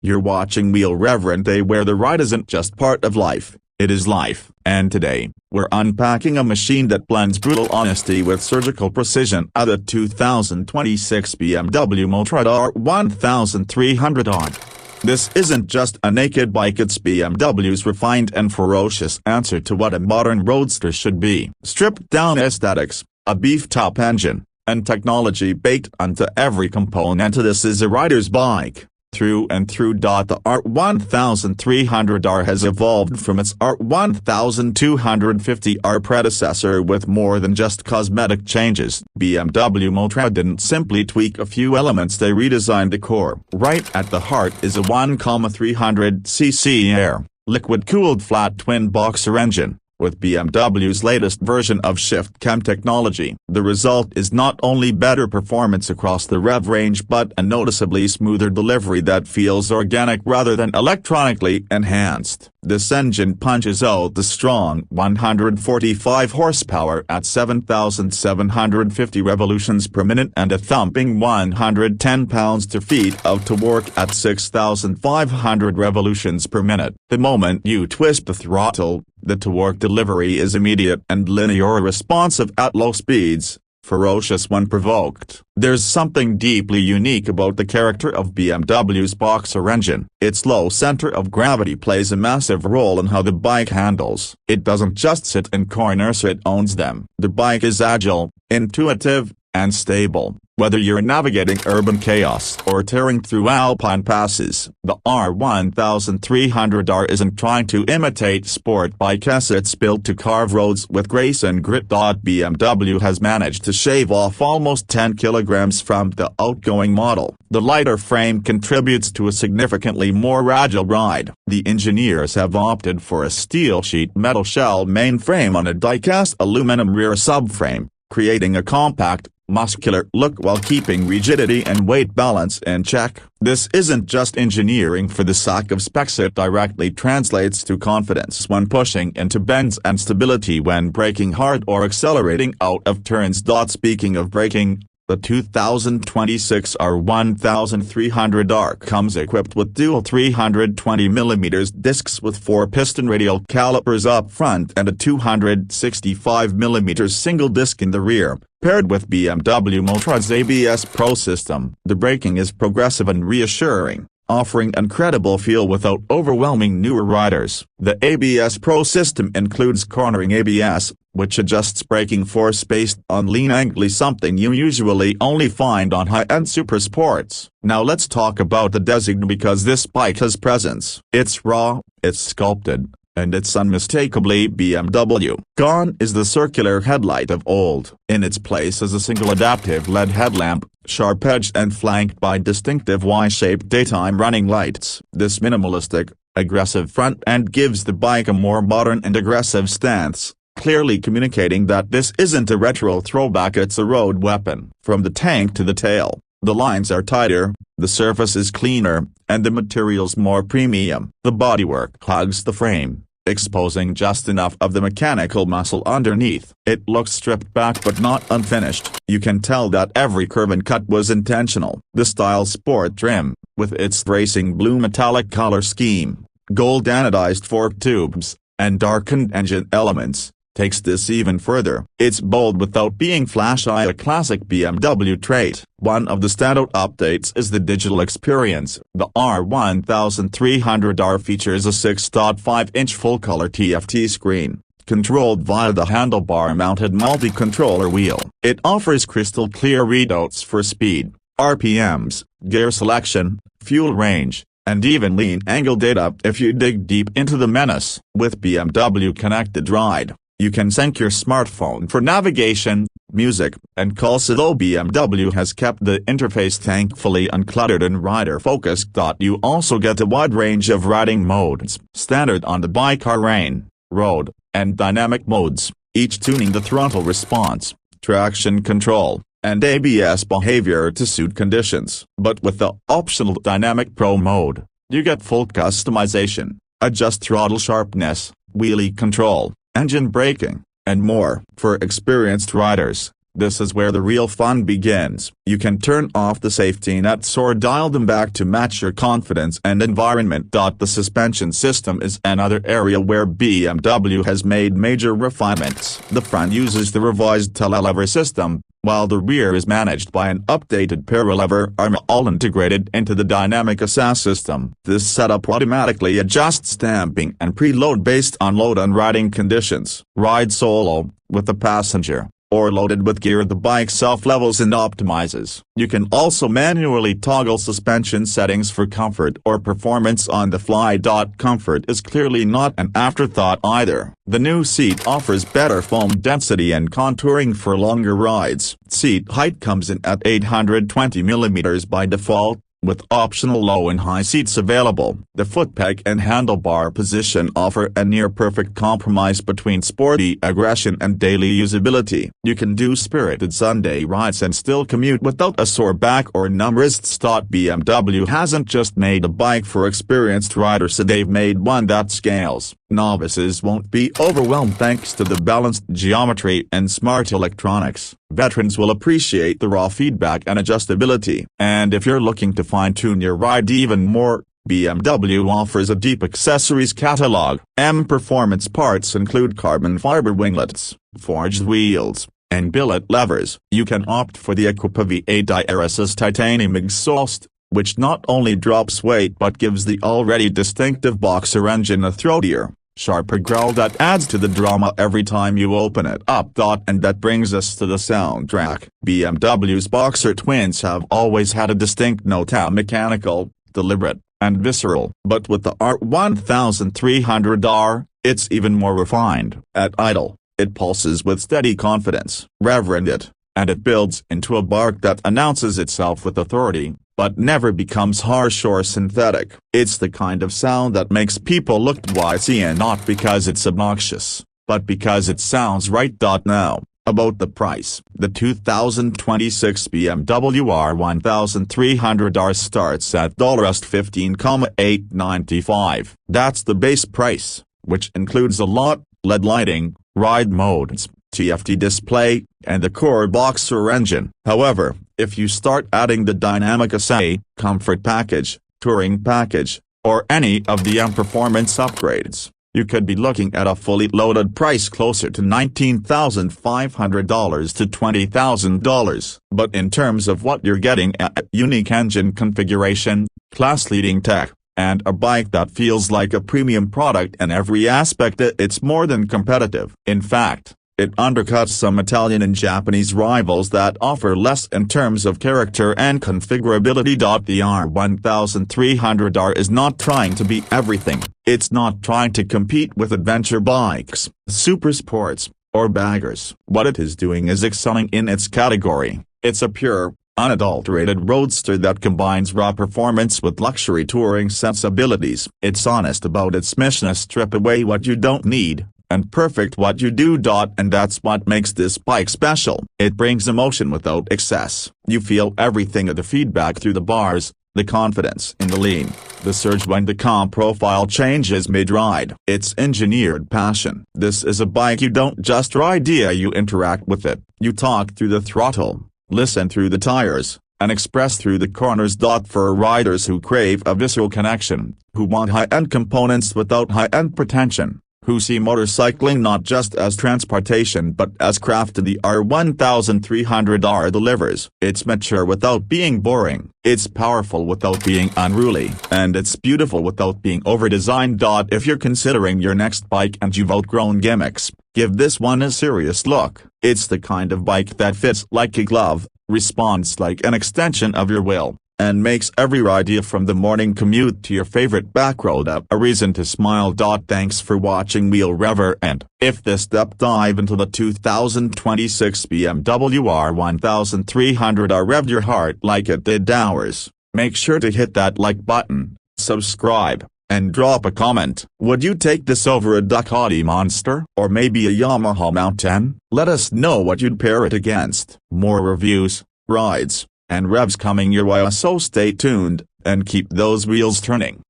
You're watching Wheel Reverend Day, where the ride isn't just part of life, it is life. And today, we're unpacking a machine that blends brutal honesty with surgical precision at the 2026 BMW Motorrad R 1300R. This isn't just a naked bike, it's BMW's refined and ferocious answer to what a modern roadster should be. Stripped down aesthetics, a beefed-up engine, and technology baked into every component. This is a rider's bike, through and through. The R 1300R has evolved from its R 1250R predecessor with more than just cosmetic changes. BMW Motorrad didn't simply tweak a few elements, they redesigned the core. Right at the heart is a 1,300cc air, liquid-cooled flat twin boxer engine, with BMW's latest version of ShiftCam technology. The result is not only better performance across the rev range but a noticeably smoother delivery that feels organic rather than electronically enhanced. This engine punches out the strong 145 horsepower at 7,750 revolutions per minute and a thumping 110 pounds-feet of torque at 6,500 revolutions per minute. The moment you twist the throttle, the torque delivery is immediate and linear, responsive at low speeds, ferocious when provoked. There's something deeply unique about the character of BMW's boxer engine. Its low center of gravity plays a massive role in how the bike handles. It doesn't just sit in corners, it owns them. The bike is agile, intuitive, and stable. Whether you're navigating urban chaos or tearing through alpine passes, the R 1300R isn't trying to imitate sport bikes, it's built to carve roads with grace and grit. BMW has managed to shave off almost 10 kilograms from the outgoing model. The lighter frame contributes to a significantly more agile ride. The engineers have opted for a steel sheet metal shell mainframe on a die-cast aluminum rear subframe, creating a compact, muscular look while keeping rigidity and weight balance in check. This isn't just engineering for the sake of specs, it directly translates to confidence when pushing into bends and stability when braking hard or accelerating out of turns. Speaking of braking, the 2026 R 1300R comes equipped with dual 320mm discs with 4-piston radial calipers up front and a 265mm single disc in the rear, paired with BMW Motorrad's ABS Pro system. The braking is progressive and reassuring, offering an incredible feel without overwhelming newer riders. The ABS Pro system includes cornering ABS, which adjusts braking force based on lean angle, something you usually only find on high-end super sports. Now let's talk about the design, because this bike has presence. It's raw, it's sculpted, and it's unmistakably BMW. Gone is the circular headlight of old. In its place is a single adaptive LED headlamp, sharp-edged and flanked by distinctive Y-shaped daytime running lights. This minimalistic, aggressive front end gives the bike a more modern and aggressive stance, clearly communicating that this isn't a retro throwback, it's a road weapon. From the tank to the tail, the lines are tighter, the surface is cleaner, and the materials more premium. The bodywork hugs the frame, exposing just enough of the mechanical muscle underneath. It looks stripped back but not unfinished. You can tell that every curve and cut was intentional. The style sport trim, with its racing blue metallic color scheme, gold anodized fork tubes, and darkened engine elements, takes this even further. It's bold without being flashy, a classic BMW trait. One of the standout updates is the digital experience. The R 1300R features a 6.5-inch full-color TFT screen, controlled via the handlebar-mounted multi-controller wheel. It offers crystal-clear readouts for speed, RPMs, gear selection, fuel range, and even lean angle data if you dig deep into the menace. With BMW Connected Ride, you can sync your smartphone for navigation, music, and calls. Although BMW has kept the interface thankfully uncluttered and rider-focused, you also get a wide range of riding modes. Standard on the bike are rain, road, and dynamic modes, each tuning the throttle response, traction control, and ABS behavior to suit conditions. But with the optional Dynamic Pro mode, you get full customization, adjust throttle sharpness, wheelie control, engine braking, and more. For experienced riders, This is where the real fun begins. You can turn off the safety nets or dial them back to match your confidence and environment. The suspension system is another area where BMW has made major refinements. The front uses the revised telelever system, while the rear is managed by an updated paralever arm all integrated into the dynamic assist system. This setup automatically adjusts damping and preload based on load and riding conditions. Ride solo, with the passenger, or loaded with gear, the bike self-levels and optimizes. You can also manually toggle suspension settings for comfort or performance on the fly. Comfort is clearly not an afterthought either. The new seat offers better foam density and contouring for longer rides. Seat height comes in at 820 mm by default, with optional low and high seats available. The footpeg and handlebar position offer a near-perfect compromise between sporty aggression and daily usability. You can do spirited Sunday rides and still commute without a sore back or numb wrists. BMW hasn't just made a bike for experienced riders, they've made one that scales. Novices won't be overwhelmed thanks to the balanced geometry and smart electronics. Veterans will appreciate the raw feedback and adjustability. And if you're looking to fine-tune your ride even more, BMW offers a deep accessories catalog. Performance parts include carbon fiber winglets, forged wheels, and billet levers. You can opt for the Equipa V8 Air titanium exhaust, which not only drops weight but gives the already distinctive boxer engine a throatier, sharper growl that adds to the drama every time you open it up. And that brings us to the soundtrack. BMW's Boxer twins have always had a distinct note: mechanical, deliberate, and visceral. But with the R1300R, it's even more refined. At idle, it pulses with steady confidence. Reverend it, and it builds into a bark that announces itself with authority, but never becomes harsh or synthetic. It's the kind of sound that makes people look twice, and not because it's obnoxious, but because it sounds right. Now, about the price. The 2026 BMW R1300R starts at $15,895. That's the base price, which includes a lot, LED lighting, ride modes, TFT display, and the core Boxer engine. However, if you start adding the dynamic assist, comfort package, touring package, or any of the performance upgrades, you could be looking at a fully loaded price closer to $19,500 to $20,000. But in terms of what you're getting at: unique engine configuration, class-leading tech, and a bike that feels like a premium product in every aspect, it's more than competitive. In fact, it undercuts some Italian and Japanese rivals that offer less in terms of character and configurability. The R1300R is not trying to be everything. It's not trying to compete with adventure bikes, super sports, or baggers. What it is doing is excelling in its category. It's a pure, unadulterated roadster that combines raw performance with luxury touring sensibilities. It's honest about its mission: strip away what you don't need, and perfect what you do. And that's what makes this bike special. It brings emotion without excess. You feel everything of the feedback through the bars, the confidence in the lean, the surge when the comp profile changes mid-ride. It's engineered passion. This is a bike you don't just ride, you interact with it. You talk through the throttle, listen through the tires, and express through the corners. For riders who crave a visceral connection, who want high-end components without high-end pretension, who see motorcycling not just as transportation but as craft, the R1300R delivers. It's mature without being boring, it's powerful without being unruly, and it's beautiful without being over-designed. If you're considering your next bike and you've outgrown gimmicks, give this one a serious look. It's the kind of bike that fits like a glove, responds like an extension of your will, and makes every ride, from the morning commute to your favorite backroad, a reason to smile. Thanks for watching Wheel Rever, and if this deep dive into the 2026 BMW R1300R revved your heart like it did ours, make sure to hit that like button, subscribe, and drop a comment. Would you take this over a Ducati Monster, or maybe a Yamaha Mount 10? Let us know what you'd pair it against. More reviews, rides, and revs coming your way, so stay tuned, and keep those wheels turning.